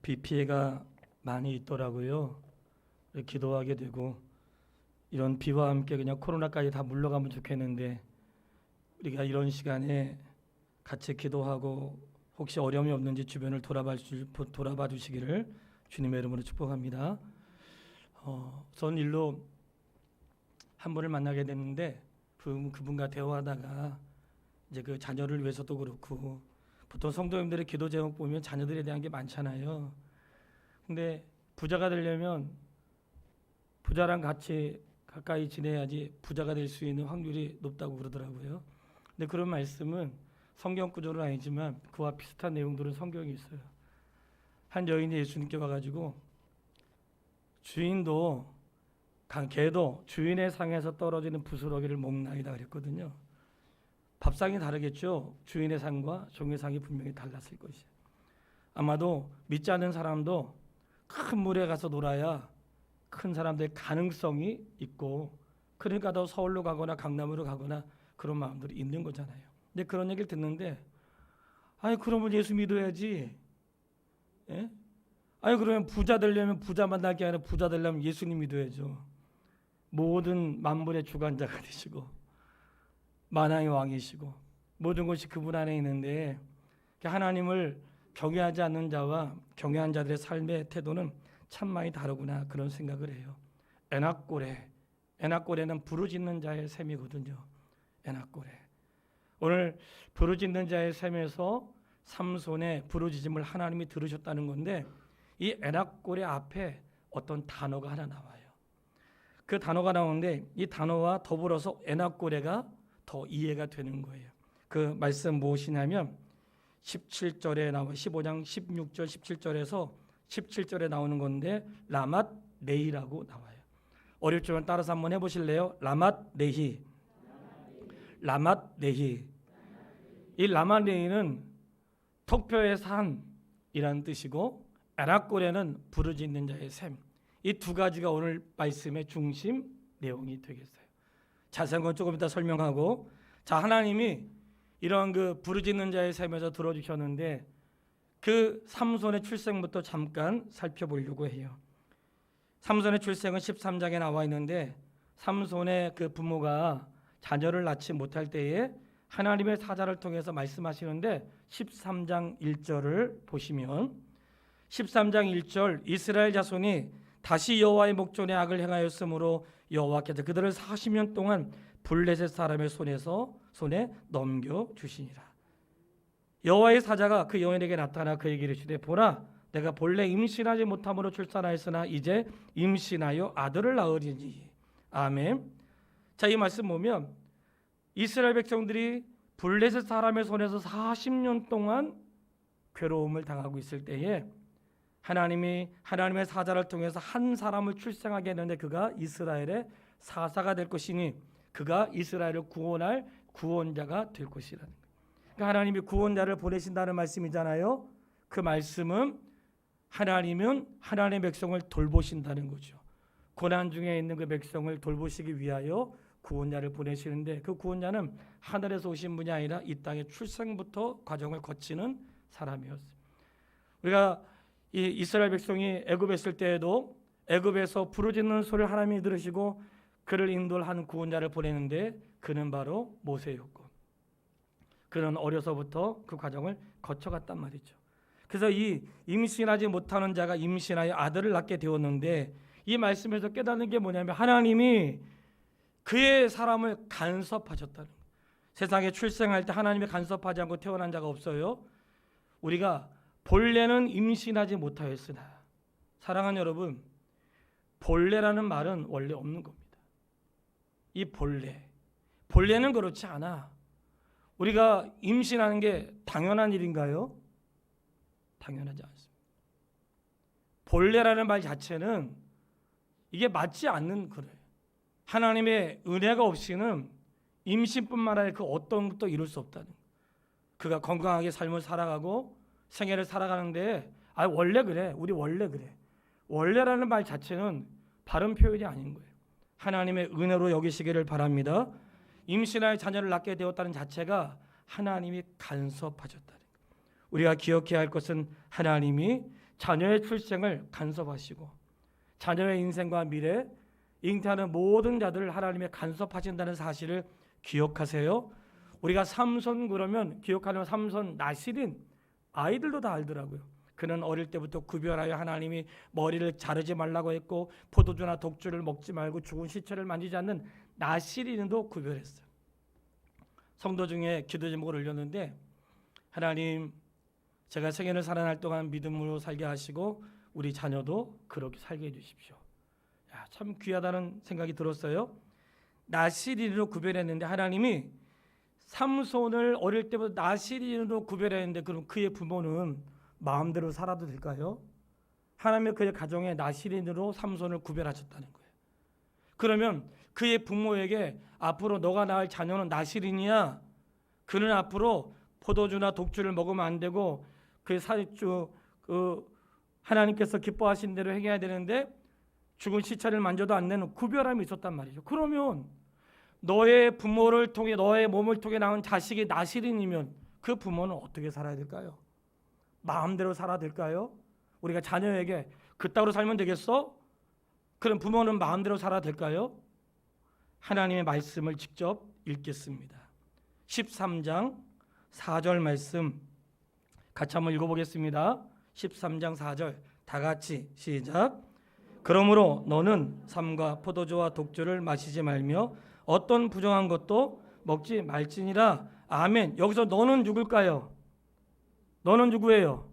비 피해가 많이 있더라고요. 기도하게 되고 이런 비와 함께 그냥 코로나까지 다 물러가면 좋겠는데 우리가 이런 시간에 같이 기도하고 혹시 어려움이 없는지 주변을 돌아봐 주시기를 주님의 이름으로 축복합니다. 전 일로 한 분을 만나게 됐는데 그분과 대화하다가 이제 그 자녀를 위해서도 그렇고 보통 성도님들의 기도 제목 보면 자녀들에 대한 게 많잖아요. 근데 부자가 되려면 부자랑 같이 가까이 지내야지 부자가 될 수 있는 확률이 높다고 그러더라고요. 근데 그런 말씀은 성경 구조는 아니지만 그와 비슷한 내용들은 성경에 있어요. 한 여인이 예수님께 와가지고 개도 주인의 상에서 떨어지는 부스러기를 먹나이다 그랬거든요. 밥상이 다르겠죠. 주인의 상과 종의 상이 분명히 달랐을 것이에요. 아마도 믿지 않는 사람도 큰 물에 가서 놀아야 큰 사람들의 가능성이 있고, 그러니까 더 서울로 가거나 강남으로 가거나 그런 마음들이 있는 거잖아요. 근데 그런 얘기를 듣는데, 아니 그러면 예수 믿어야지. 예? 아니 그러면 부자 되려면 부자 만날 게 아니라 부자 되려면 예수님 믿어야죠. 모든 만물의 주관자가 되시고 만왕의 왕이시고 모든 것이 그분 안에 있는데, 하나님을 경외하지 않는 자와 경외한 자들의 삶의 태도는 참 많이 다르구나 그런 생각을 해요. 에낙고레는 부르짖는 자의 셈이거든요. 에낙고레. 오늘 부르짖는 자의 셈에서 삼손의 부르짖음을 하나님이 들으셨다는 건데, 이 에낙고레 앞에 어떤 단어가 하나 나와요. 그 단어가 나오는데 이 단어와 더불어서 에낙고레가 더 이해가 되는 거예요. 그 말씀 무엇이냐면 17절에 나와 15장 16절 17절에서 17절에 나오는 건데 라맛 레히라고 나와요. 어렵지만 따라서 한번 해보실래요? 라맛 레히. 이 라맛 레히는 턱뼈의 산이라는 뜻이고, 에낙고레는 부르짖는 자의 셈. 이 두 가지가 오늘 말씀의 중심 내용이 되겠어요. 자세한 건 조금 이따 설명하고, 자, 하나님이 이런 그 부르짖는 자의 셈에서 들어주셨는데 그 삼손의 출생부터 잠깐 살펴보려고 해요. 삼손의 출생은 13장에 나와 있는데, 삼손의 그 부모가 자녀를 낳지 못할 때에 하나님의 사자를 통해서 말씀하시는데 13장 1절을 보시면 13장 1절 이스라엘 자손이 다시 여호와의 목전에 악을 행하였으므로 여호와께서 그들을 40년 동안 블레셋 사람의 손에 넘겨주시니라. 여호와의 사자가 그 여인에게 나타나 그에게 이르시되 보라, 내가 본래 임신하지 못함으로 출산하였으나 이제 임신하여 아들을 낳으리니. 아멘. 자, 이 말씀 보면 이스라엘 백성들이 블레셋 사람의 손에서 40년 동안 괴로움을 당하고 있을 때에 하나님이 하나님의 사자를 통해서 한 사람을 출생하게 했는데 그가 이스라엘의 사사가 될 것이니 그가 이스라엘을 구원할 구원자가 될 것이라는 거예요. 그러니까 하나님이 구원자를 보내신다는 말씀이잖아요. 그 말씀은 하나님은 하나님의 백성을 돌보신다는 거죠. 고난 중에 있는 그 백성을 돌보시기 위하여 구원자를 보내시는데, 그 구원자는 하늘에서 오신 분이 아니라 이 땅의 출생부터 과정을 거치는 사람이었어요. 우리가 이 이스라엘 백성이 애굽에 있을 때에도 애굽에서 부르짖는 소리를 하나님이 들으시고 그를 인도한 구원자를 보내는데 그는 바로 모세였고, 그는 어려서부터 그 과정을 거쳐갔단 말이죠. 그래서 이 임신하지 못하는 자가 임신하여 아들을 낳게 되었는데, 이 말씀에서 깨닫는 게 뭐냐면 하나님이 그의 사람을 간섭하셨다는 거예요. 세상에 출생할 때 하나님이 간섭하지 않고 태어난 자가 없어요. 우리가 본래는 임신하지 못하였으나, 사랑하는 여러분, 본래라는 말은 원래 없는 겁니다. 이 본래는 그렇지 않아. 우리가 임신하는 게 당연한 일인가요? 당연하지 않습니다. 본래라는 말 자체는 이게 맞지 않는 거예요. 하나님의 은혜가 없이는 임신뿐만 아니라 그 어떤 것도 이룰 수 없다는 거예요. 그가 건강하게 삶을 살아가고 생애를 살아가는데 원래 그래, 우리 원래 그래. 원래라는 말 자체는 바른 표현이 아닌 거예요. 하나님의 은혜로 여기시기를 바랍니다. 임신하여 자녀를 낳게 되었다는 자체가 하나님이 간섭하셨다는 거예요. 우리가 기억해야 할 것은 하나님이 자녀의 출생을 간섭하시고 자녀의 인생과 미래, 잉태하는 모든 자들을 하나님의 간섭하신다는 사실을 기억하세요. 우리가 삼손 그러면 기억하는 삼손 나실인 아이들도 다 알더라고요. 그는 어릴 때부터 구별하여 하나님이 머리를 자르지 말라고 했고 포도주나 독주를 먹지 말고 죽은 시체를 만지지 않는 나실인도 구별했어요. 성도 중에 기도 제목을 올렸는데 하나님 제가 생애를 살아날 동안 믿음으로 살게 하시고 우리 자녀도 그렇게 살게 해주십시오. 야, 참 귀하다는 생각이 들었어요. 나실인으로 구별했는데 하나님이 삼손을 어릴 때부터 나실인으로 구별했는데 그럼 그의 부모는 마음대로 살아도 될까요? 하나님의 그의 가정에 나실인으로 삼손을 구별하셨다는 거예요. 그러면 그의 부모에게 앞으로 너가 낳을 자녀는 나실인이야. 그는 앞으로 포도주나 독주를 먹으면 안 되고 그 하나님께서 기뻐하신 대로 행해야 되는데 죽은 시체를 만져도 안 되는 구별함이 있었단 말이죠. 그러면 너의 부모를 통해 너의 몸을 통해 낳은 자식이 나실인이면 그 부모는 어떻게 살아야 될까요? 마음대로 살아야 될까요? 우리가 자녀에게 그따위로 살면 되겠어? 그럼 부모는 마음대로 살아야 될까요? 하나님의 말씀을 직접 읽겠습니다. 13장 4절 말씀 같이 한번 읽어보겠습니다. 13장 4절 다 같이 시작. 그러므로 너는 삼과 포도주와 독주를 마시지 말며 어떤 부정한 것도 먹지 말지니라. 아멘. 여기서 너는 누굴까요? 너는 누구예요?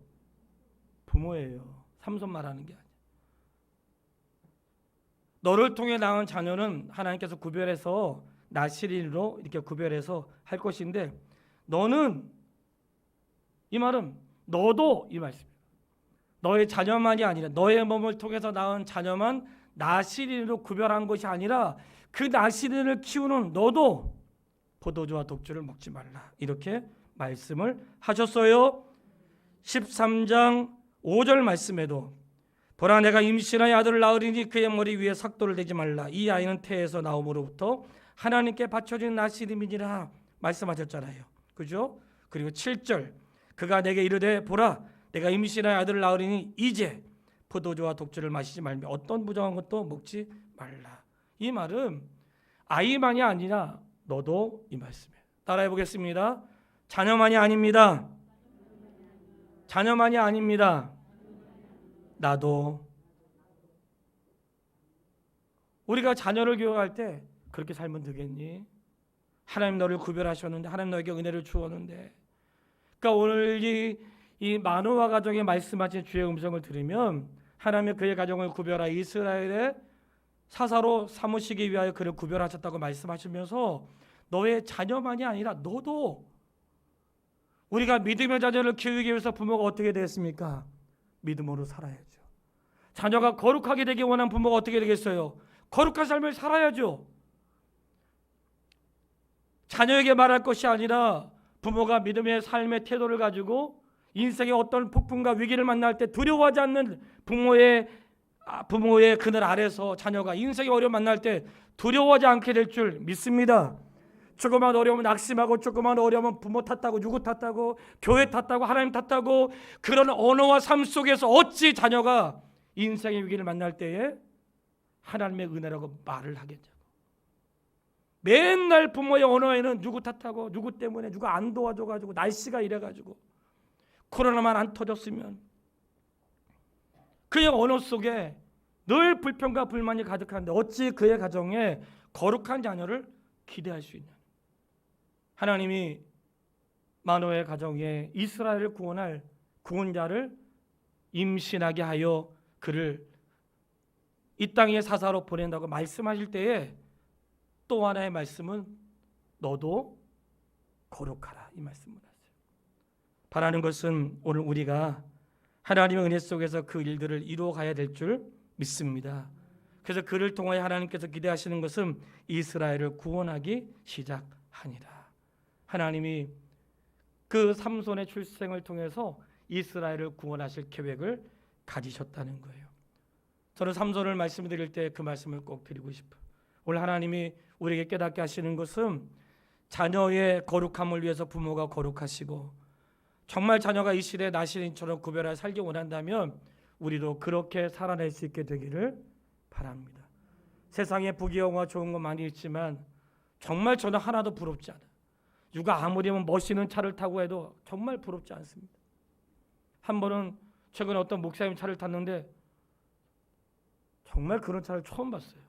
부모예요. 삼손 말하는 게 아니에요. 너를 통해 낳은 자녀는 하나님께서 구별해서 나실인으로 이렇게 구별해서 할 것인데 너는 이 말은 너도 이 말씀이에요. 너의 자녀만이 아니라 너의 몸을 통해서 낳은 자녀만 나실인으로 구별한 것이 아니라 그 나실인을 키우는 너도 포도주와 독주를 먹지 말라. 이렇게 말씀을 하셨어요. 13장 5절 말씀에도 보라 내가 임신하여 아들을 낳으리니 그의 머리 위에 삭도를 대지 말라. 이 아이는 태에서 나옴으로부터 하나님께 바쳐진 나실임이니라 말씀하셨잖아요. 그죠? 그리고 7절 그가 내게 이르되 보라 내가 임신하여 아들을 낳으리니 이제 포도주와 독주를 마시지 말며 어떤 부정한 것도 먹지 말라. 이 말은 아이만이 아니라 너도 이 말씀이에요. 따라해 보겠습니다. 자녀만이 아닙니다. 자녀만이 아닙니다. 나도. 우리가 자녀를 교육할 때 그렇게 살면 되겠니? 하나님 너를 구별하셨는데 하나님 너에게 은혜를 주었는데 그러니까 오늘 이 마노아 가정에 말씀하신 주의 음성을 들으면 하나님의 그의 가정을 구별하여 이스라엘의 사사로 삼으시기 위하여 그를 구별하셨다고 말씀하시면서 너의 자녀만이 아니라 너도 우리가 믿음의 자녀를 키우기 위해서 부모가 어떻게 되었습니까? 믿음으로 살아야죠. 자녀가 거룩하게 되기 원하는 부모가 어떻게 되겠어요? 거룩한 삶을 살아야죠. 자녀에게 말할 것이 아니라 부모가 믿음의 삶의 태도를 가지고 인생의 어떤 폭풍과 위기를 만날 때 두려워하지 않는 부모의 그늘 아래서 자녀가 인생의 어려움 만날 때 두려워하지 않게 될 줄 믿습니다. 조그만 어려움은 낙심하고 조그만 어려움은 부모 탓하고 누구 탓하고 교회 탓하고 하나님 탓하고 그런 언어와 삶 속에서 어찌 자녀가 인생의 위기를 만날 때에 하나님의 은혜라고 말을 하겠냐고. 맨날 부모의 언어에는 누구 탓하고 누구 때문에 누가 안 도와줘가지고 날씨가 이래가지고 코로나만 안 터졌으면 그의 언어 속에 늘 불평과 불만이 가득한데 어찌 그의 가정에 거룩한 자녀를 기대할 수 있냐. 하나님이 마노의 가정에 이스라엘을 구원할 구원자를 임신하게 하여 그를 이 땅에 사사로 보낸다고 말씀하실 때에 또 하나의 말씀은 너도 거룩하라 이 말씀을 하세요. 바라는 것은 오늘 우리가 하나님의 은혜 속에서 그 일들을 이루어가야 될 줄 믿습니다. 그래서 그를 통하여 하나님께서 기대하시는 것은 이스라엘을 구원하기 시작하니라. 하나님이 그 삼손의 출생을 통해서 이스라엘을 구원하실 계획을 가지셨다는 거예요. 저는 삼손을 말씀드릴 때 그 말씀을 꼭 드리고 싶어요. 오늘 하나님이 우리에게 깨닫게 하시는 것은 자녀의 거룩함을 위해서 부모가 거룩하시고 정말 자녀가 이 시대의 나실인처럼 구별하여 살기 원한다면 우리도 그렇게 살아낼 수 있게 되기를 바랍니다. 세상에 부귀영화 좋은 거 많이 있지만 정말 저는 하나도 부럽지 않아요. 누가 아무리 멋있는 차를 타고 해도 정말 부럽지 않습니다. 한 번은 최근에 어떤 목사님 차를 탔는데 정말 그런 차를 처음 봤어요.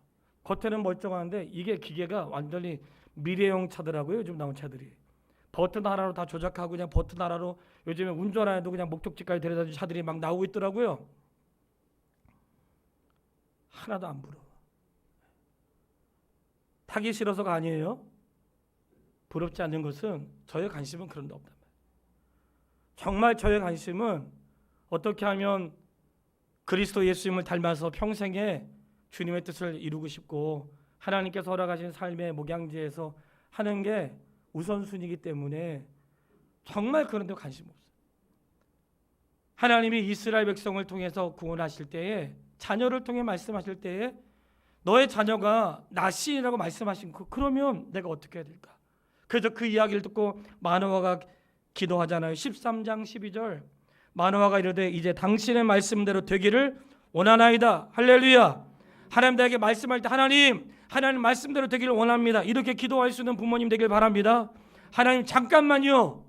겉에는 멀쩡한데 이게 기계가 완전히 미래형 차더라고요. 요즘 나온 차들이. 버튼 하나로 다 조작하고 그냥 버튼 하나로 요즘에 운전 안 해도 그냥 목적지까지 데려다주는 차들이 막 나오고 있더라고요. 하나도 안 부러워. 타기 싫어서가 아니에요. 부럽지 않는 것은 저의 관심은 그런 데 없단 말이에요. 정말 저의 관심은 어떻게 하면 그리스도 예수님을 닮아서 평생에 주님의 뜻을 이루고 싶고 하나님께서 허락하신 삶의 목양지에서 하는 게 우선순위이기 때문에 정말 그런 데 관심 없어요. 하나님이 이스라엘 백성을 통해서 구원하실 때에 자녀를 통해 말씀하실 때에 너의 자녀가 나신이라고 말씀하신 거 그러면 내가 어떻게 해야 될까? 그래서 그 이야기를 듣고 마노아가 기도하잖아요. 13장 12절 마노아가 이르되 이제 당신의 말씀대로 되기를 원하나이다. 할렐루야. 하나님 나에게 말씀할 때 하나님 말씀대로 되기를 원합니다. 이렇게 기도할 수 있는 부모님 되길 바랍니다. 하나님 잠깐만요.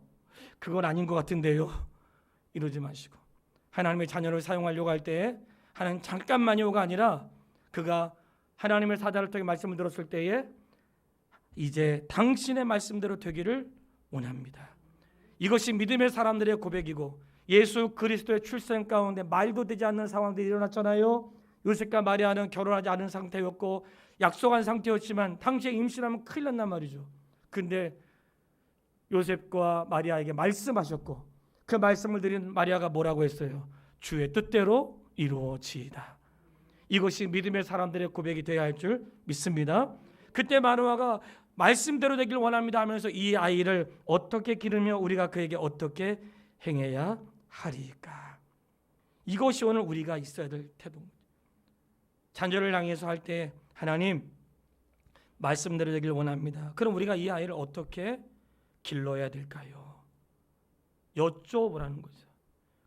그건 아닌 것 같은데요. 이러지 마시고 하나님의 자녀를 사용하려고 할 때 하나님 잠깐만요가 아니라 그가 하나님의 사자를 통해 말씀을 들었을 때에 이제 당신의 말씀대로 되기를 원합니다. 이것이 믿음의 사람들의 고백이고 예수 그리스도의 출생 가운데 말도 되지 않는 상황들이 일어났잖아요. 요셉과 마리아는 결혼하지 않은 상태였고 약속한 상태였지만 당시에 임신하면 큰일 난단 말이죠. 근데 요셉과 마리아에게 말씀하셨고 그 말씀을 드린 마리아가 뭐라고 했어요? 주의 뜻대로 이루어지이다. 이것이 믿음의 사람들의 고백이 되어야 할 줄 믿습니다. 그때 마노아가 말씀대로 되길 원합니다 하면서 이 아이를 어떻게 기르며 우리가 그에게 어떻게 행해야 하리까? 이것이 오늘 우리가 있어야 될 태도입니다. 자녀를 향해서 할 때 하나님 말씀대로 되길 원합니다. 그럼 우리가 이 아이를 어떻게 길러야 될까요? 여쭤보라는 거죠.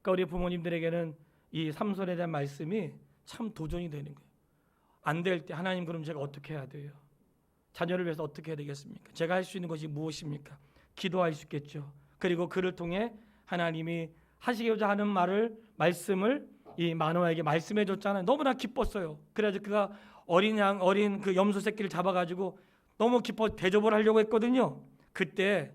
그러니까 우리 부모님들에게는 이 삼손에 대한 말씀이 참 도전이 되는 거예요. 안 될 때 하나님 그럼 제가 어떻게 해야 돼요? 자녀를 위해서 어떻게 해야 되겠습니까? 제가 할 수 있는 것이 무엇입니까? 기도할 수 있겠죠. 그리고 그를 통해 하나님이 하시고자 하는 말씀을 이 마노아에게 말씀해 줬잖아요. 너무나 기뻤어요. 그래서 그가 어린 그 염소 새끼를 잡아가지고 너무 기뻐 대접을 하려고 했거든요. 그때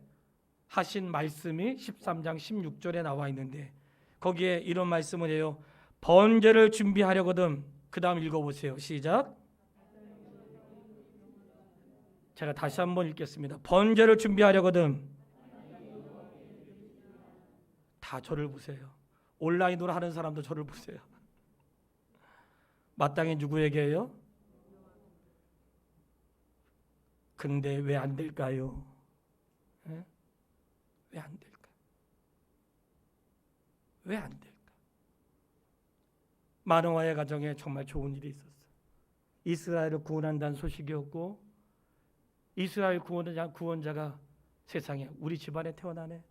하신 말씀이 13장 16절에 나와 있는데 거기에 이런 말씀을 해요. 번제를 준비하려거든. 그 다음 읽어보세요. 시작. 제가 다시 한번 읽겠습니다. 번제를 준비하려거든. 다 저를 보세요. 온라인으로 하는 사람도 저를 보세요. 마땅히 누구에게요? 근데 왜 안 될까요? 왜 안 될까? 왜 안 될까? 마노아의 가정에 정말 좋은 일이 있었어요. 이스라엘을 구원한다는 소식이었고 이스라엘 구원자가 세상에 우리 집안에 태어나네.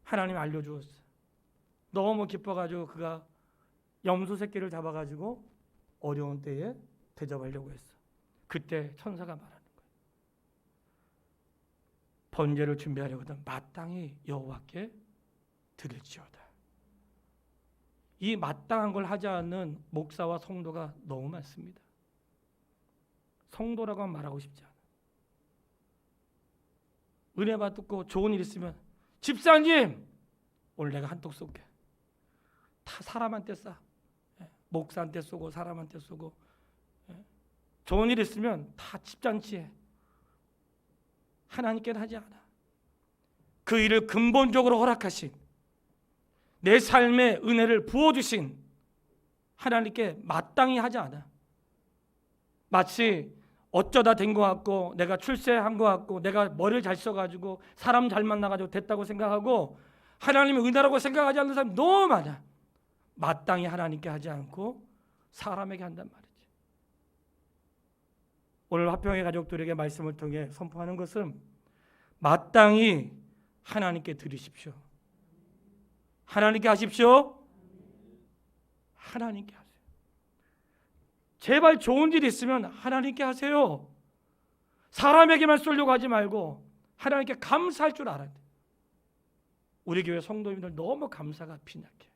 하나님 알려주었어요. 너무 기뻐가지고 그가 염소 새끼를 잡아가지고 어려운 때에 대접하려고 했어. 그때 천사가 말하는 거예요. 번제를 준비하려거든 마땅히 여호와께 드릴지어다. 이 마땅한 걸 하지 않는 목사와 성도가 너무 많습니다. 성도라고 말하고 싶지 않아. 은혜 받고 좋은 일 있으면 집사님 오늘 내가 한턱 쏠게. 다 사람한테 쏴. 목사한테 쏘고 사람한테 쏘고 좋은 일 있으면 다 집잔치해. 하나님께는 하지 않아. 그 일을 근본적으로 허락하신 내 삶에 은혜를 부어주신 하나님께 마땅히 하지 않아. 마치 어쩌다 된 것 같고 내가 출세한 것 같고 내가 머리를 잘 써가지고 사람 잘 만나가지고 됐다고 생각하고 하나님의 은혜라고 생각하지 않는 사람이 너무 많아. 마땅히 하나님께 하지 않고 사람에게 한단 말이지. 오늘 화평의 가족들에게 말씀을 통해 선포하는 것은 마땅히 하나님께 드리십시오. 하나님께 하십시오. 하나님께 하세요. 제발 좋은 일 있으면 하나님께 하세요. 사람에게만 쏠려고 하지 말고 하나님께 감사할 줄 알아야 돼요. 우리 교회 성도님들 너무 감사가 빈약해.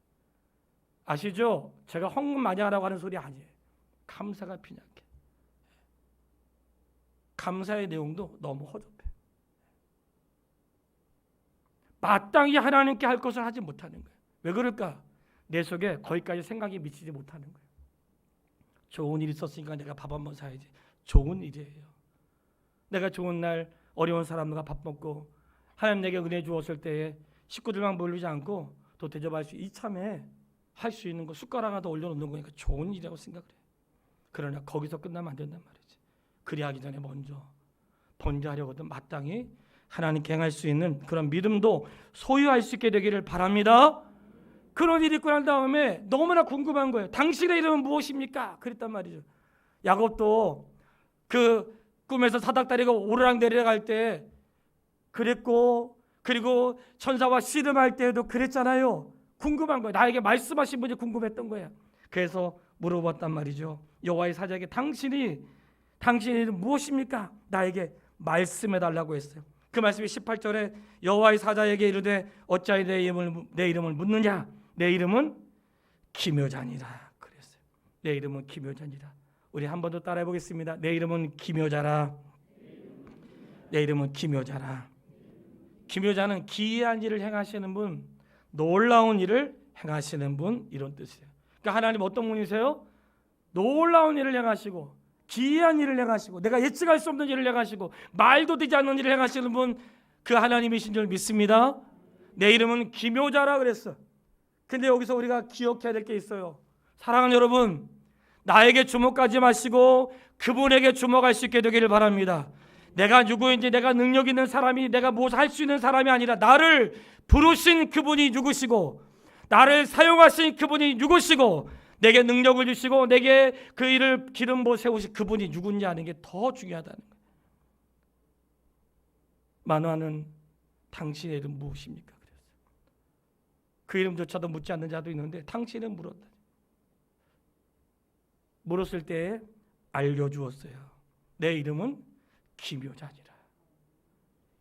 아시죠? 제가 헌금 많이 하라고 하는 소리 아니에요. 감사가 빈약해. 감사의 내용도 너무 허접해. 마땅히 하나님께 할 것을 하지 못하는 거예요. 왜 그럴까? 내 속에 거기까지 생각이 미치지 못하는 거예요. 좋은 일이 있었으니까 내가 밥 한번 사야지. 좋은 일이에요. 내가 좋은 날 어려운 사람들과 밥 먹고 하나님 내게 은혜 주었을 때에 식구들만 몰리지 않고 또 대접할 수 이참에 할 수 있는 거 숟가락 하나 더 올려놓는 거니까 좋은 일이라고 생각을 해요. 그러나 거기서 끝나면 안 된단 말이지. 그리 하기 전에 먼저 번제하려거든 마땅히 하나님께 행할 수 있는 그런 믿음도 소유할 수 있게 되기를 바랍니다. 그런 일이 있고 난 다음에 너무나 궁금한 거예요. 당신의 이름은 무엇입니까? 그랬단 말이죠. 야곱도 그 꿈에서 사닥다리가 오르락 내리락 때 그랬고, 그리고 천사와 씨름할 때도 그랬잖아요. 궁금한 거예요. 나에게 말씀하신 분이 궁금했던 거예요. 그래서 물어봤단 말이죠. 여호와의 사자에게 당신의 이름 무엇입니까? 나에게 말씀해 달라고 했어요. 그 말씀이 18절에 여호와의 사자에게 이르되 어찌하여 내 이름을 묻느냐? 내 이름은 기묘자니라 그랬어요. 내 이름은 기묘자니라. 우리 한 번 더 따라해 보겠습니다. 내 이름은 기묘자라. 내 이름은 기묘자라. 기묘자는 기이한 일을 행하시는 분, 놀라운 일을 행하시는 분, 이런 뜻이에요. 그러니까 하나님 어떤 분이세요? 놀라운 일을 행하시고 기이한 일을 행하시고 내가 예측할 수 없는 일을 행하시고 말도 되지 않는 일을 행하시는 분, 그 하나님이신 줄 믿습니다. 내 이름은 기묘자라 그랬어. 근데 여기서 우리가 기억해야 될 게 있어요. 사랑하는 여러분, 나에게 주목하지 마시고 그분에게 주목할 수 있게 되기를 바랍니다. 내가 누구인지, 내가 능력 있는 사람이, 내가 무엇을 할 수 있는 사람이 아니라 나를 부르신 그분이 누구시고 나를 사용하신 그분이 누구시고 내게 능력을 주시고 내게 그 일을 기름 부어 세우신 그분이 누군지 아는 게 더 중요하다는 거예요. 만화는 당신의 이름 무엇입니까? 그랬어요. 그 이름조차도 묻지 않는 자도 있는데 당신은 물었다. 물었을 때 알려주었어요. 내 이름은 기묘자니라.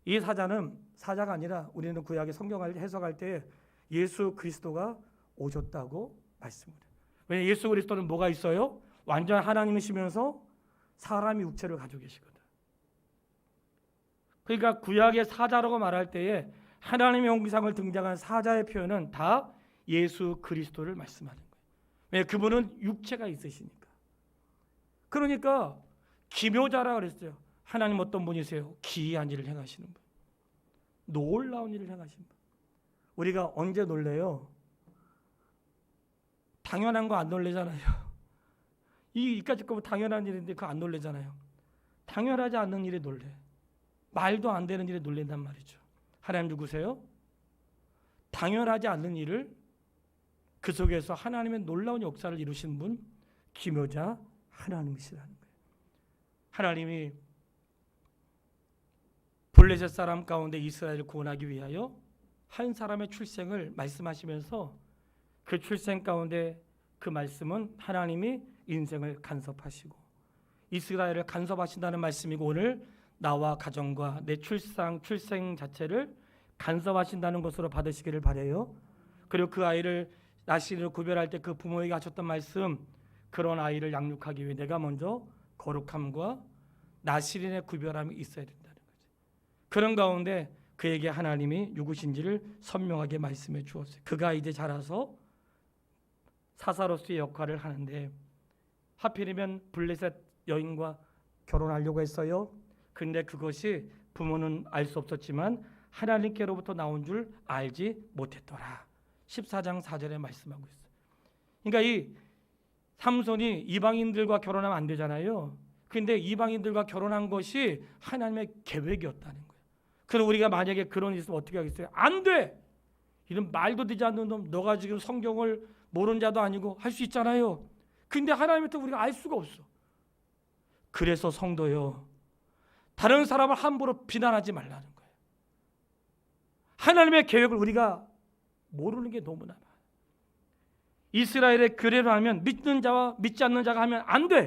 이 사자는 사자가 아니라 우리는 구약의 성경을 해석할 때 예수 그리스도가 오셨다고 말씀을 해요. 왜냐하면 예수 그리스도는 뭐가 있어요? 완전 하나님이시면서 사람의 육체를 가지고 계시거든. 그러니까 구약의 사자라고 말할 때에 하나님의 형상을 등장한 사자의 표현은 다 예수 그리스도를 말씀하는 거예요. 왜냐하면 그분은 육체가 있으시니까. 그러니까 기묘자라 그랬어요. 하나님 어떤 분이세요? 기이한 일을 행하시는 분, 놀라운 일을 행하시는 분. 우리가 언제 놀래요? 당연한 거 안 놀래잖아요. 이까짓 거면 당연한 일인데 그거 안 놀래잖아요. 당연하지 않는 일에 놀래. 말도 안 되는 일에 놀랜단 말이죠. 하나님 누구세요? 당연하지 않는 일을 그 속에서 하나님의 놀라운 역사를 이루신 분, 기묘자 하나님이시라는 거예요. 하나님이 블레셋 사람 가운데 이스라엘을 구원하기 위하여 한 사람의 출생을 말씀하시면서 그 출생 가운데 그 말씀은 하나님이 인생을 간섭하시고 이스라엘을 간섭하신다는 말씀이고, 오늘 나와 가정과 내 출생 자체를 간섭하신다는 것으로 받으시기를 바라요. 그리고 그 아이를 나시를 구별할 때 그 부모에게 하셨던 말씀, 그런 아이를 양육하기 위해 내가 먼저 거룩함과 나시린의 구별함이 있어야 된다는 거죠. 그런 가운데 그에게 하나님이 누구신지를 선명하게 말씀해 주었어요. 그가 이제 자라서 사사로스의 역할을 하는데 하필이면 블레셋 여인과 결혼하려고 했어요. 근데 그것이 부모는 알 수 없었지만 하나님께로부터 나온 줄 알지 못했더라. 14장 4절에 말씀하고 있어요. 그러니까 이 삼손이 이방인들과 결혼하면 안 되잖아요. 근데 이방인들과 결혼한 것이 하나님의 계획이었다는 거예요. 그럼 우리가 만약에 그런 일 있으면 어떻게 하겠어요? 안 돼! 이런 말도 되지 않는 놈, 너가 지금 성경을 모르는 자도 아니고 할 수 있잖아요. 근데 하나님한테 우리가 알 수가 없어. 그래서 성도요, 다른 사람을 함부로 비난하지 말라는 거예요. 하나님의 계획을 우리가 모르는 게 너무나 많아요. 이스라엘의 규례로 하면 믿는 자와 믿지 않는 자가 하면 안 돼.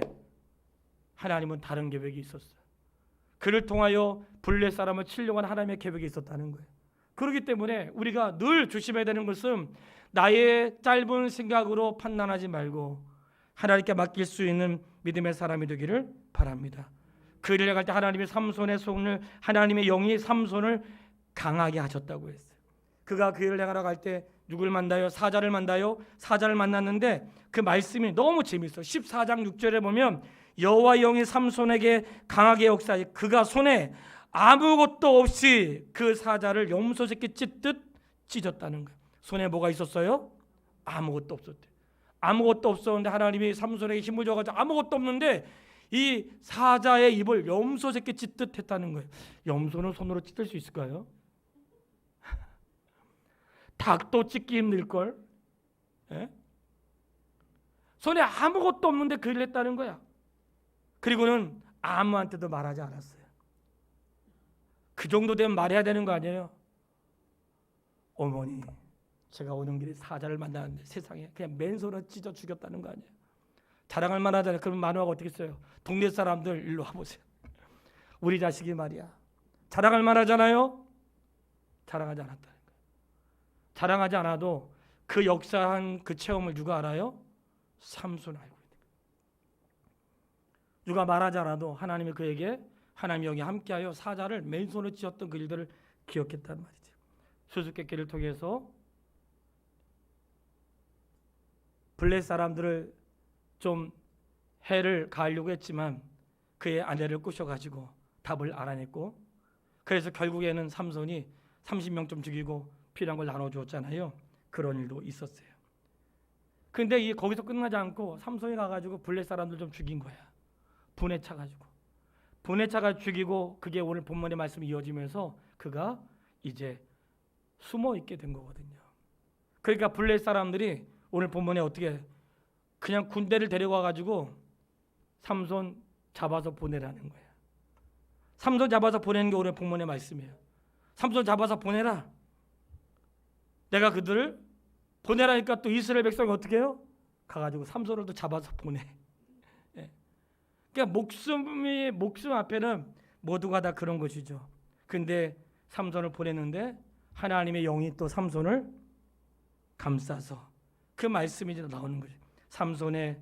하나님은 다른 계획이 있었어요. 그를 통하여 블레 사람을 치려고 하는 하나님의 계획이 있었다는 거예요. 그렇기 때문에 우리가 늘 조심해야 되는 것은 나의 짧은 생각으로 판단하지 말고 하나님께 맡길 수 있는 믿음의 사람이 되기를 바랍니다. 그 일을 갈 때 하나님의 삼손의 손을, 하나님의 영이 삼손을 강하게 하셨다고 했어요. 그가 그 일을 행하러 갈 때 누굴 만나요? 사자를 만나요. 사자를 만났는데 그 말씀이 너무 재밌어요. 14장 6절에 보면 여호와 영이 삼손에게 강하게 역사하여 그가 손에 아무것도 없이 그 사자를 염소 새끼 찢듯 찢었다는 거예요. 손에 뭐가 있었어요? 아무것도 없었대. 아무것도 없었는데 하나님이 삼손에게 힘을 줘가지고 아무것도 없는데 이 사자의 입을 염소 새끼 찢듯 했다는 거예요. 염소는 손으로 찢을 수 있을까요? 닭도 찢기 힘들걸. 예? 손에 아무것도 없는데 그 일을 했다는 거야. 그리고는 아무한테도 말하지 않았어요. 그 정도 되면 말해야 되는 거 아니에요? 어머니, 제가 오는 길에 사자를 만나는데 세상에 그냥 맨손으로 찢어 죽였다는 거 아니에요? 자랑할 만하잖아요. 그럼 마누아가 어떻게 써요? 동네 사람들 일로 와보세요. 우리 자식이 말이야. 자랑할 만하잖아요. 자랑하지 않았다는 거예요. 자랑하지 않아도 그 역사한 그 체험을 누가 알아요? 삼손 알고 있는 거예요. 누가 말하지 않아도 하나님이 그에게 하나님이 여기 함께하여 사자를 맨손으로 찢었던 그 일들을 기억했단 말이죠. 수수께끼를 통해서 블레 사람들을 좀 해를 가하려고 했지만 그의 아내를 꼬셔가지고 답을 알아냈고, 그래서 결국에는 삼손이 30명 좀 죽이고 필요한 걸 나눠주었잖아요. 그런 일도 있었어요. 근데 거기서 끝나지 않고 삼손이 가가지고 블레 사람들 좀 죽인 거야. 분에 차가지고. 분에 차가 죽이고, 그게 오늘 본문의 말씀이 이어지면서 그가 이제 숨어 있게 된 거거든요. 그러니까 블레 사람들이 오늘 본문에 어떻게 그냥 군대를 데려와 가지고 삼손 잡아서 보내라는 거예요. 삼손 잡아서 보내는 게 오늘 본문의 말씀이에요. 삼손 잡아서 보내라. 내가 그들을 보내라니까 또 이스라엘 백성이 어떻게 해요? 가가지고 삼손을 또 잡아서 보내. 예. 그러니까 목숨 앞에는 모두가 다 그런 것이죠. 근데 삼손을 보냈는데 하나님의 영이 또 삼손을 감싸서 그 말씀이 이제 나오는 거죠. 삼손의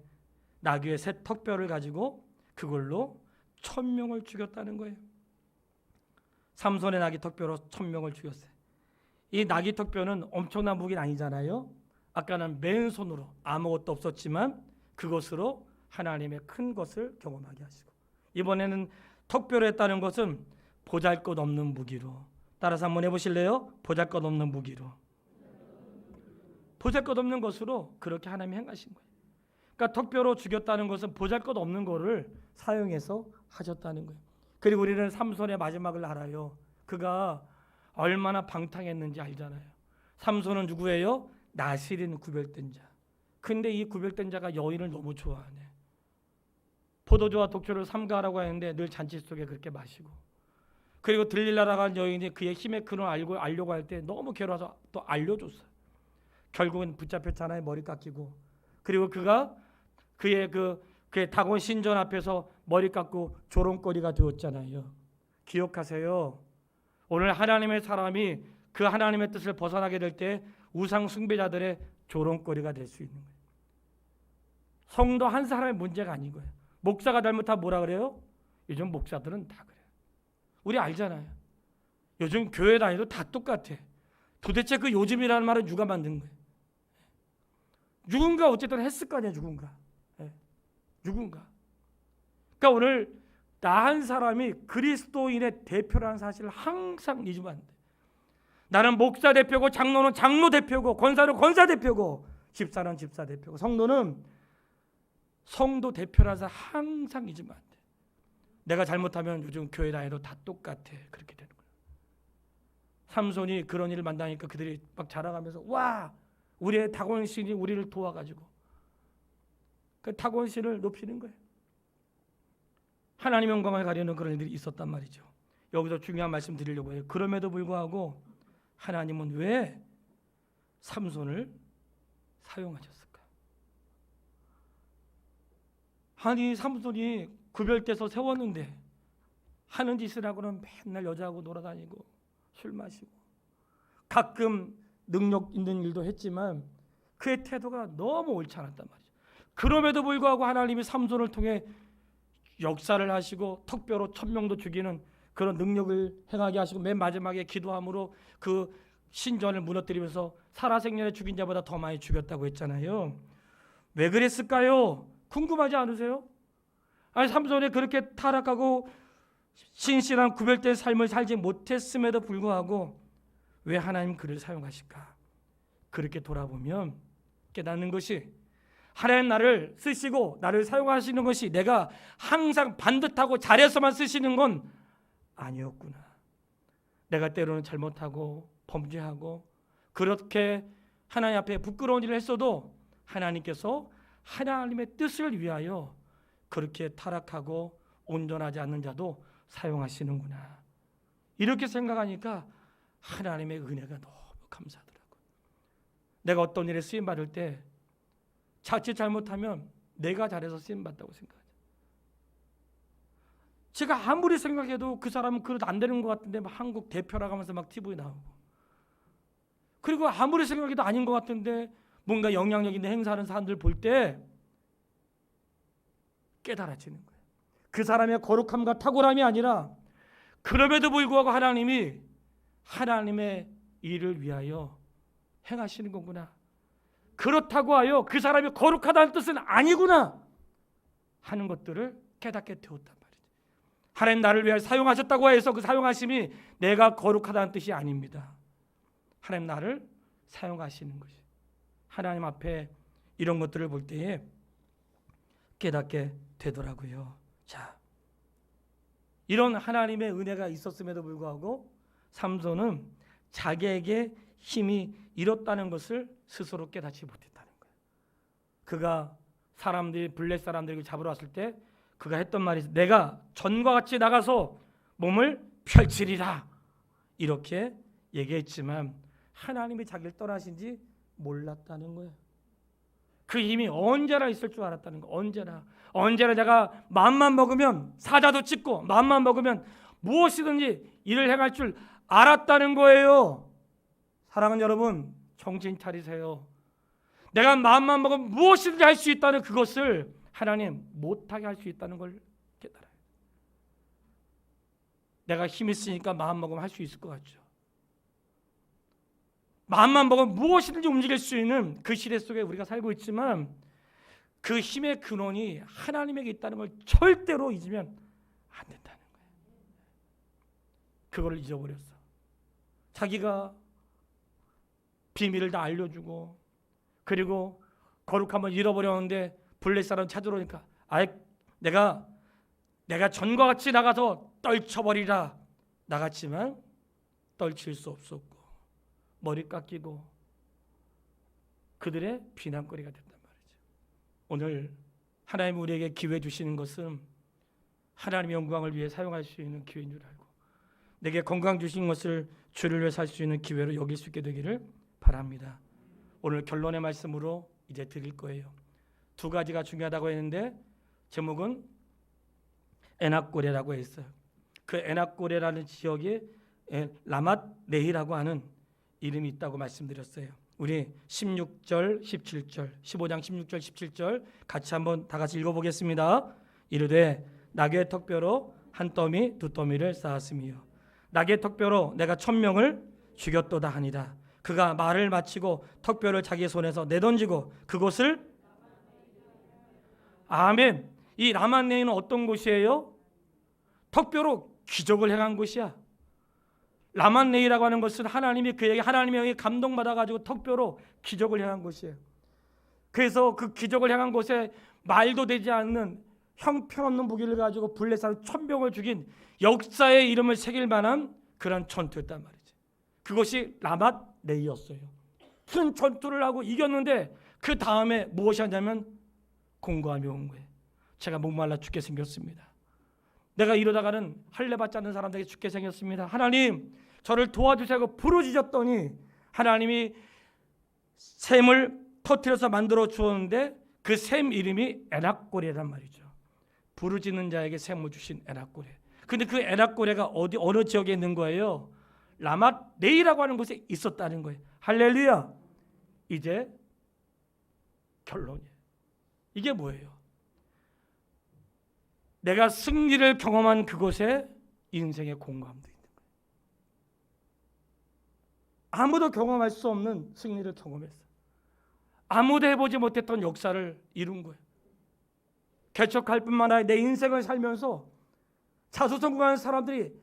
나귀의 새 턱뼈를 가지고 그걸로 1000명을 죽였다는 거예요. 삼손의 나귀 턱뼈로 1000명을 죽였어요. 이 나귀 턱뼈는 엄청난 무기는 아니잖아요. 아까는 맨손으로 아무것도 없었지만 그것으로 하나님의 큰 것을 경험하게 하시고, 이번에는 턱뼈로 했다는 것은 보잘것없는 무기로. 따라서 한번 해보실래요? 보잘것없는 무기로. 보잘것없는 것으로 그렇게 하나님이 행하신 거예요. 그러니까 턱뼈로 죽였다는 것은 보잘것없는 거를 사용해서 하셨다는 거예요. 그리고 우리는 삼손의 마지막을 알아요. 그가 얼마나 방탕했는지 알잖아요. 삼손은 누구예요? 나실인 구별된 자. 근데 이 구별된 자가 여인을 너무 좋아하네. 포도주와 독초를 삼가하라고 하는데 늘 잔치 속에 그렇게 마시고, 그리고 들릴라라고 하는 여인이 그의 힘의 근원을 알려고 할 때 너무 괴로워서 또 알려줬어요. 결국은 붙잡혔잖아요. 머리 깎이고. 그리고 그가 그의 다곤 신전 앞에서 머리 깎고 조롱거리가 되었잖아요. 기억하세요. 오늘 하나님의 사람이 그 하나님의 뜻을 벗어나게 될 때 우상 숭배자들의 조롱거리가 될 수 있는 거예요. 성도 한 사람의 문제가 아닌 거예요. 목사가 잘못하면 뭐라 그래요? 요즘 목사들은 다 그래요. 우리 알잖아요. 요즘 교회 다니도 다 똑같아. 도대체 그 요즘이라는 말은 누가 만든 거예요? 누군가 어쨌든 했을 거 아니야. 누군가. 누군가. 그러니까 오늘 나 한 사람이 그리스도인의 대표라는 사실을 항상 잊으면 안 돼. 나는 목사 대표고, 장로는 장로 대표고, 권사는 권사 대표고, 집사는 집사 대표고, 성도는 성도 대표라는 사실 항상 잊으면 안 돼. 내가 잘못하면 요즘 교회 다녀도 다 똑같아. 그렇게 되는 거야. 삼손이 그런 일을 만나니까 그들이 막 자랑하면서, 와, 우리의 다곤신이 우리를 도와가지고 그 다곤신을 높이는 거예요. 하나님의 영광을 가리는 그런 일들이 있었단 말이죠. 여기서 중요한 말씀 드리려고 해요. 그럼에도 불구하고 하나님은 왜 삼손을 사용하셨을까? 아니 삼손이 구별돼서 세웠는데 하는 짓을 하고는 맨날 여자하고 놀아다니고 술 마시고 가끔 능력 있는 일도 했지만 그의 태도가 너무 옳지 않았단 말이죠. 그럼에도 불구하고 하나님이 삼손을 통해 역사를 하시고 턱뼈로 1000명도 죽이는 그런 능력을 행하게 하시고 맨 마지막에 기도함으로 그 신전을 무너뜨리면서 살아생전에 죽인 자보다 더 많이 죽였다고 했잖아요. 왜 그랬을까요? 궁금하지 않으세요? 아니 삼손이 그렇게 타락하고 신실한 구별된 삶을 살지 못했음에도 불구하고 왜 하나님 그를 사용하실까? 그렇게 돌아보면 깨닫는 것이 하나님 나를 쓰시고 나를 사용하시는 것이 내가 항상 반듯하고 잘해서만 쓰시는 건 아니었구나. 내가 때로는 잘못하고 범죄하고 그렇게 하나님 앞에 부끄러운 일을 했어도 하나님께서 하나님의 뜻을 위하여 그렇게 타락하고 온전하지 않는 자도 사용하시는구나. 이렇게 생각하니까 하나님의 은혜가 너무 감사하더라고요. 내가 어떤 일에 쓰임받을 때 자칫 잘못하면 내가 잘해서 쓰임받다고 생각하죠. 제가 아무리 생각해도 그 사람은 그래도 안 되는 것 같은데 막 한국 대표라고 하면서 막 TV에 나오고, 그리고 아무리 생각해도 아닌 것 같은데 뭔가 영향력 있는 행사하는 사람들 볼 때 깨달아지는 거예요. 그 사람의 거룩함과 탁월함이 아니라 그럼에도 불구하고 하나님이 하나님의 일을 위하여 행하시는 거구나. 그렇다고 하여 그 사람이 거룩하다는 뜻은 아니구나 하는 것들을 깨닫게 되었단 말이죠. 하나님 나를 위하여 사용하셨다고 해서 그 사용하심이 내가 거룩하다는 뜻이 아닙니다. 하나님 나를 사용하시는 것이, 하나님 앞에 이런 것들을 볼 때에 깨닫게 되더라고요. 자, 이런 하나님의 은혜가 있었음에도 불구하고 삼손은 자기에게 힘이 잃었다는 것을 스스로 깨닫지 못했다는 거예요. 그가 블레셋 사람들을 잡으러 왔을 때 그가 했던 말이 내가 전과 같이 나가서 몸을 펼치리라 이렇게 얘기했지만 하나님이 자기를 떠나신지 몰랐다는 거예요. 그 힘이 언제나 있을 줄 알았다는 거예요. 언제나 내가 마음만 먹으면 사자도 찢고 마음만 먹으면 무엇이든지 일을 행할 줄 알았다는 거예요. 사랑하는 여러분, 정신 차리세요. 내가 마음만 먹으면 무엇이든지 할 수 있다는 그것을 하나님 못하게 할 수 있다는 걸 깨달아요. 내가 힘 있으니까 마음 먹으면 할 수 있을 것 같죠. 마음만 먹으면 무엇이든지 움직일 수 있는 그 시대 속에 우리가 살고 있지만 그 힘의 근원이 하나님에게 있다는 걸 절대로 잊으면 안 된다는 거예요. 그걸 잊어버렸어. 자기가 비밀을 다 알려주고 그리고 거룩함을 잃어버렸는데 블레셋 사람 찾으러 오니까 내가 전과 같이 나가서 떨쳐버리라 나갔지만 떨칠 수 없었고 머리 깎이고 그들의 비난거리가 됐단 말이죠. 오늘 하나님 우리에게 기회 주시는 것은 하나님의 영광을 위해 사용할 수 있는 기회인 줄 알고 내게 건강 주신 것을 주를 위해 살 수 있는 기회로 여길 수 있게 되기를 바랍니다. 오늘 결론의 말씀으로 이제 드릴 거예요. 두 가지가 중요하다고 했는데 제목은 에낙고레라고 했어요. 그 에낙고레라는 지역에 라맛 네히라고 하는 이름이 있다고 말씀드렸어요. 우리 16절, 17절, 15장 16절, 17절 같이 한번 다 같이 읽어보겠습니다. 이르되 나귀의 턱뼈로 한 더미 두 더미를 쌓았으며 나귀의 턱뼈로 내가 1000명을 죽였도다 하니라. 그가 말을 마치고 턱뼈를 자기의 손에서 내던지고 그곳을 아멘. 이 라맛 네히는 어떤 곳이에요? 턱뼈로 기적을 행한 곳이야. 라맛 네히라고 하는 것은 하나님이 그에게 하나님의 영이 감동받아 가지고 턱뼈로 기적을 행한 곳이에요. 그래서 그 기적을 행한 곳에 말도 되지 않는 형편없는 무기를 가지고 블레셋 1000명을 죽인 역사의 이름을 새길 만한 그런 전투였단 말이지. 그것이 라맛 네히였어요. 큰 전투를 하고 이겼는데 그 다음에 무엇이 하냐면 공고함이 온 거예요. 제가 목말라 죽게 생겼습니다. 내가 이러다가는 할례받지 않는 사람들에게 죽게 생겼습니다. 하나님 저를 도와주세요 부르짖었더니 하나님이 샘을 터뜨려서 만들어 주었는데 그 샘 이름이 에낙고레란 말이죠. 부르짖는 자에게 샘을 주신 에낙고레. 근데 그 에낙고레가 어느 지역에 있는 거예요? 라맛네이라고 하는 곳에 있었다는 거예요. 할렐루야. 이제 결론이에요. 이게 뭐예요? 내가 승리를 경험한 그곳에 인생의 공감도 있는 거예요. 아무도 경험할 수 없는 승리를 경험했어요. 아무도 해보지 못했던 역사를 이룬 거예요. 개척할 뿐만 아니라 내 인생을 살면서 자수성공하는 사람들이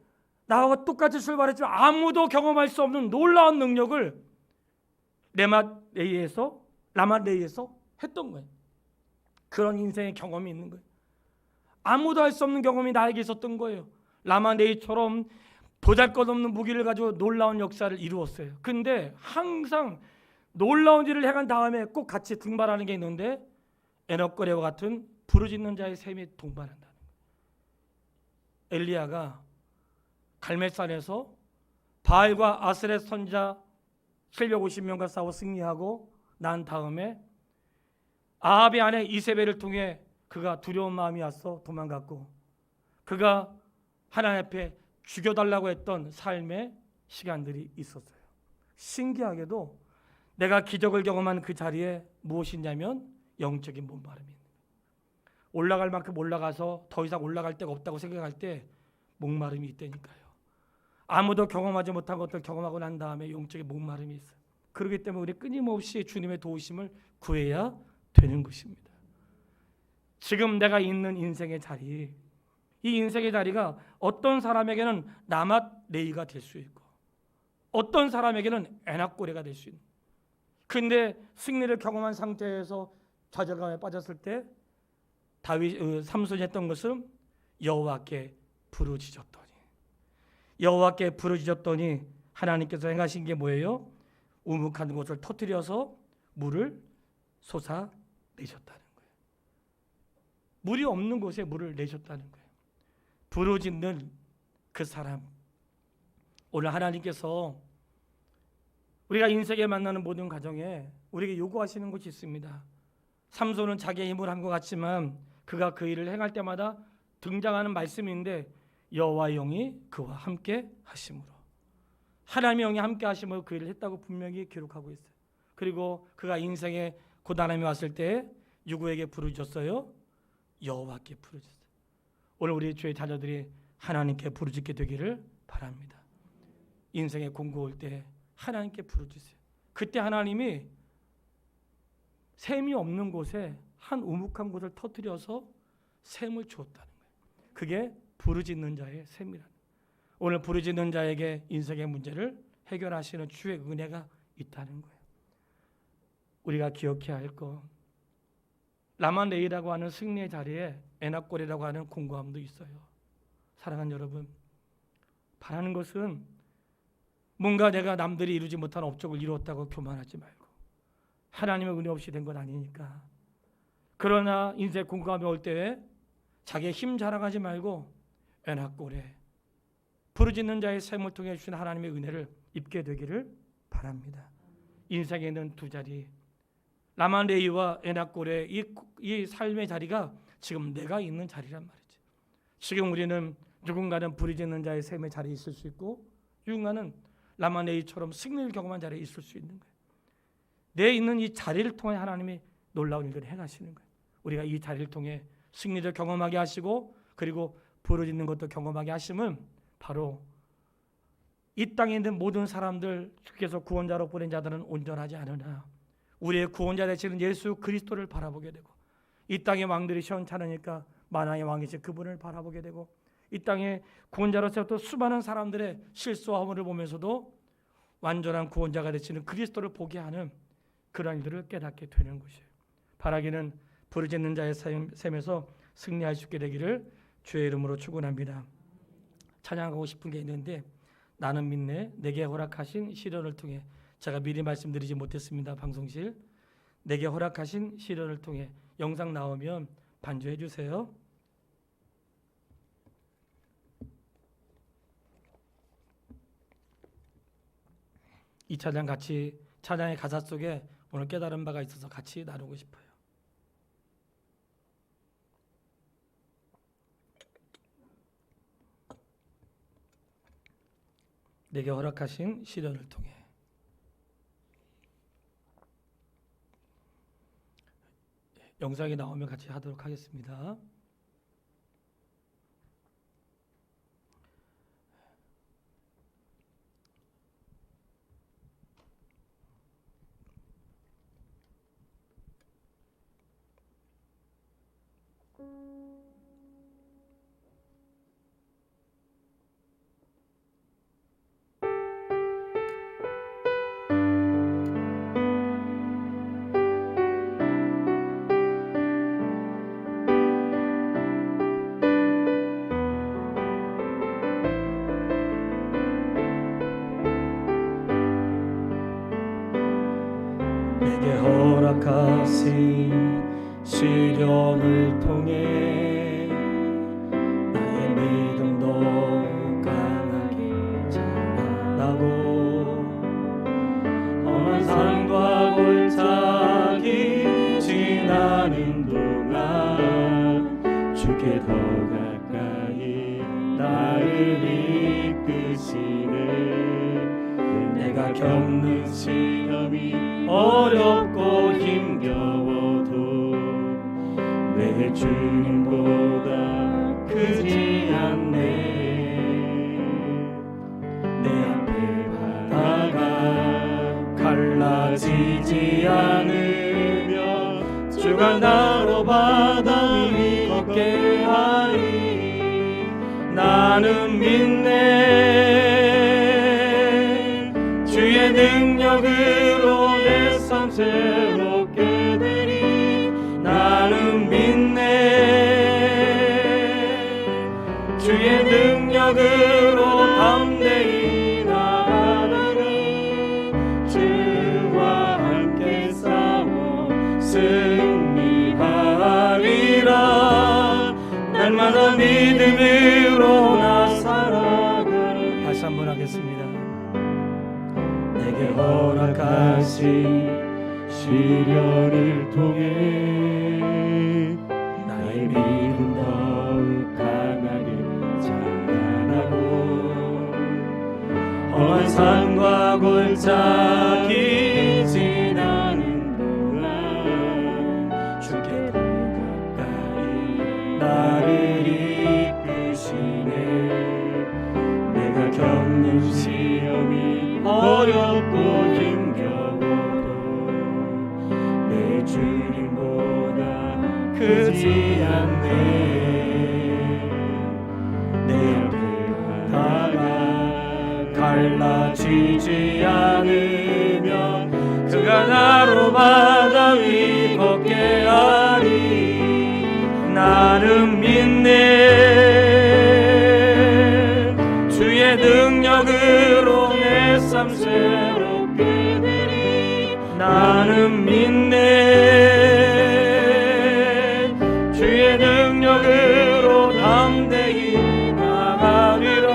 나하고 똑같이 출발했지만 아무도 경험할 수 없는 놀라운 능력을 라마네이에서 했던 거예요. 그런 인생의 경험이 있는 거예요. 아무도 할 수 없는 경험이 나에게 있었던 거예요. 라마네이처럼 보잘것없는 무기를 가지고 놀라운 역사를 이루었어요. 근데 항상 놀라운 일을 행한 다음에 꼭 같이 등반하는 게 있는데 에녹고레와 같은 부르짖는 자의 셈이 동반한다는 거예요. 엘리야가 갈멜산에서 바알과 아스렛 선지자 750명과 싸워 승리하고 난 다음에 아합의 아내 이세벨을 통해 그가 두려운 마음이 와서 도망갔고, 그가 하나님 앞에 죽여달라고 했던 삶의 시간들이 있었어요. 신기하게도 내가 기적을 경험한 그 자리에 무엇이 있냐면 영적인 몸바람이 있는 거예요. 올라갈 만큼 올라가서 더 이상 올라갈 데가 없다고 생각할 때 목마름이 있다니까요. 아무도 경험하지 못한 것들 경험하고 난 다음에 영적인 목마름이 있어요. 그렇기 때문에 우리 끊임없이 주님의 도우심을 구해야 되는 것입니다. 지금 내가 있는 인생의 자리, 이 인생의 자리가 어떤 사람에게는 라맛네이가 될 수 있고 어떤 사람에게는 에낙고레가 될 수 있는. 근데 승리를 경험한 상태에서 좌절감에 빠졌을 때 삼손이 했던 것은 여호와께 부르짖었더니 하나님께서 행하신 게 뭐예요? 우묵한 곳을 터뜨려서 물을 솟아내셨다는 거예요. 물이 없는 곳에 물을 내셨다는 거예요. 부르짖는 그 사람. 오늘 하나님께서 우리가 인생에 만나는 모든 과정에 우리에게 요구하시는 것이 있습니다. 삼손은 자기의 힘을 한 것 같지만 그가 그 일을 행할 때마다 등장하는 말씀인데 여호와의 영이 그와 함께 하심으로, 하나님의 영이 함께 하심으로 그 일을 했다고 분명히 기록하고 있어요. 그리고 그가 인생에 고단함이 왔을 때 누구에게 부르짖었어요? 여호와께 부르짖었어요. 오늘 우리 주의 자녀들이 하나님께 부르짖게 되기를 바랍니다. 인생에 공고 올 때 하나님께 부르짖으세요. 그때 하나님이 샘이 없는 곳에 한 우묵한 곳을 터뜨려서 샘을 주었다는 거예요. 그게 부르짖는 자의 샘이라는 거예요. 오늘 부르짖는 자에게 인생의 문제를 해결하시는 주의 은혜가 있다는 거예요. 우리가 기억해야 할 것, 라마네이라고 하는 승리의 자리에 에낙고레라고 하는 공고함도 있어요. 사랑하는 여러분, 바라는 것은 뭔가 내가 남들이 이루지 못한 업적을 이루었다고 교만하지 말고, 하나님의 은혜 없이 된 건 아니니까. 그러나 인생 공고함이 올 때에 자기의 힘 자랑하지 말고 에낙고레, 부르짖는 자의 샘을 통해 주신 하나님의 은혜를 입게 되기를 바랍니다. 인생에 있는 두 자리, 라마네이와 에낙고레, 이 삶의 자리가 지금 내가 있는 자리란 말이죠. 지금 우리는 누군가는 부르짖는 자의 샘의 자리에 있을 수 있고, 누군가는 라마네이처럼 승리를 경험한 자리에 있을 수 있는 거예요. 내 있는 이 자리를 통해 하나님이 놀라운 일들을 행하시는 거예요. 우리가 이 자리를 통해 승리를 경험하게 하시고, 그리고 부르짖는 것도 경험하게 하심은 바로 이 땅에 있는 모든 사람들, 주께서 구원자로 보낸 자들은 온전하지 않으나 우리의 구원자 되시는 예수 그리스도를 바라보게 되고, 이 땅의 왕들이 시원찮으니까 만왕의 왕이신 그분을 바라보게 되고, 이 땅에 구원자로 세웠던 수많은 사람들의 실수와 허물을 보면서도 완전한 구원자가 되시는 그리스도를 보게 하는 그런 일들을 깨닫게 되는 것이에요. 바라기는 부르짖는 자의 셈에서 승리할 수 있게 되기를 주의 이름으로 축원합니다. 찬양하고 싶은 게 있는데, 나는 믿네 내게 허락하신 시련을 통해, 제가 미리 말씀드리지 못했습니다. 방송실 내게 허락하신 시련을 통해, 영상 나오면 반주해 주세요. 이 찬양 같이, 찬양의 가사 속에 오늘 깨달은 바가 있어서 같이 나누고 싶어요. 내게 허락하신 시련을 통해 영상이 나오면 같이 하도록 하겠습니다. 내게 허락하신 시련을 통해 나의 믿음 더욱 강하게 자라나고 험한 산과 골짜기 지나는 동안 주께 더 가까이 나를 이끄시네. 내가 겪는 시험이 어렵고 힘겨워도 내 주님보다 크지 않네. 내 앞에 바다가 갈라지지 않으며 주가 나로 바다 위 걷게 하리. 나는 믿네. 주의 능력으로 내 삶 새롭게 되리. 나는 믿네. 주의 능력으로 담대히 나가리라. 주와 함께 싸워 승리하리라. 날마다 믿음으로 나 살아가리. 다시 한번 하겠습니다. 내게 허락하신 시련을 통해 나의 믿음 더욱 강하게 자라나고 험한 산과 골짜기 지나는 동안 주께 더 가까이 나를 이끄시네. 내가 겪는 시험이 어렵고 힘겨워도 내 주님보다 크지 않네. 내 앞에 바다가 갈라지지 않으면 그가 나로 바다 위 걷게 하리. 나는 믿네. 주의 능력으로 내 삶 새롭게 되리. 나는 믿네. 주의 능력으로 담대히 나가리라.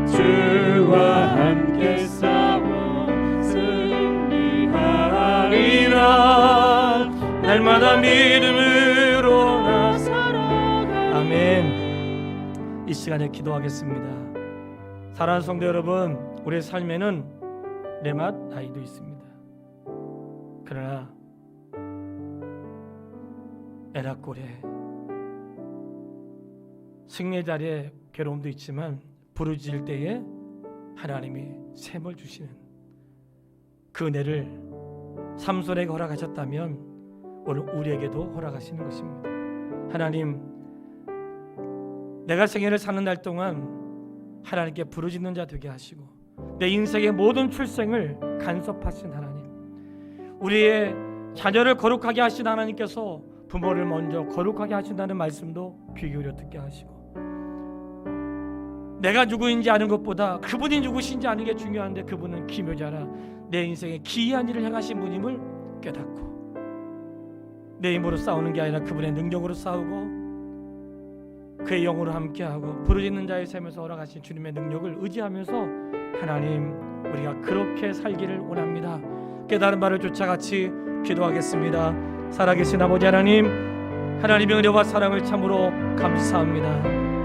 주와 함께 싸워 승리하리라. 날마다 믿음으로 나 살아가. 아멘. 이 시간에 기도하겠습니다. 사랑하는 성도 여러분, 우리의 삶에는 내맛 나이도 있습니다. 그러나 애락골에 승리의 자리에 괴로움도 있지만 부르짖을 때에 하나님이 샘을 주시는 그 은혜를 삼손에게 허락하셨다면 오늘 우리에게도 허락하시는 것입니다. 하나님, 내가 생애를 사는 날 동안 하나님께 부르짖는 자 되게 하시고 내 인생의 모든 출생을 간섭하신 하나님, 우리의 자녀를 거룩하게 하신 하나님께서 부모를 먼저 거룩하게 하신다는 말씀도 귀 기울여 듣게 하시고, 내가 누구인지 아는 것보다 그분이 누구신지 아는 게 중요한데 그분은 기묘자라 내 인생에 기이한 일을 행하신 분임을 깨닫고 내 힘으로 싸우는 게 아니라 그분의 능력으로 싸우고 그의 영으로 함께하고 부르짖는 자의 삶에서 허락하신 주님의 능력을 의지하면서 하나님, 우리가 그렇게 살기를 원합니다. 깨달은 바를 쫓아 같이 기도하겠습니다. 살아계신 아버지 하나님, 하나님의 은혜와 사랑을 참으로 감사합니다.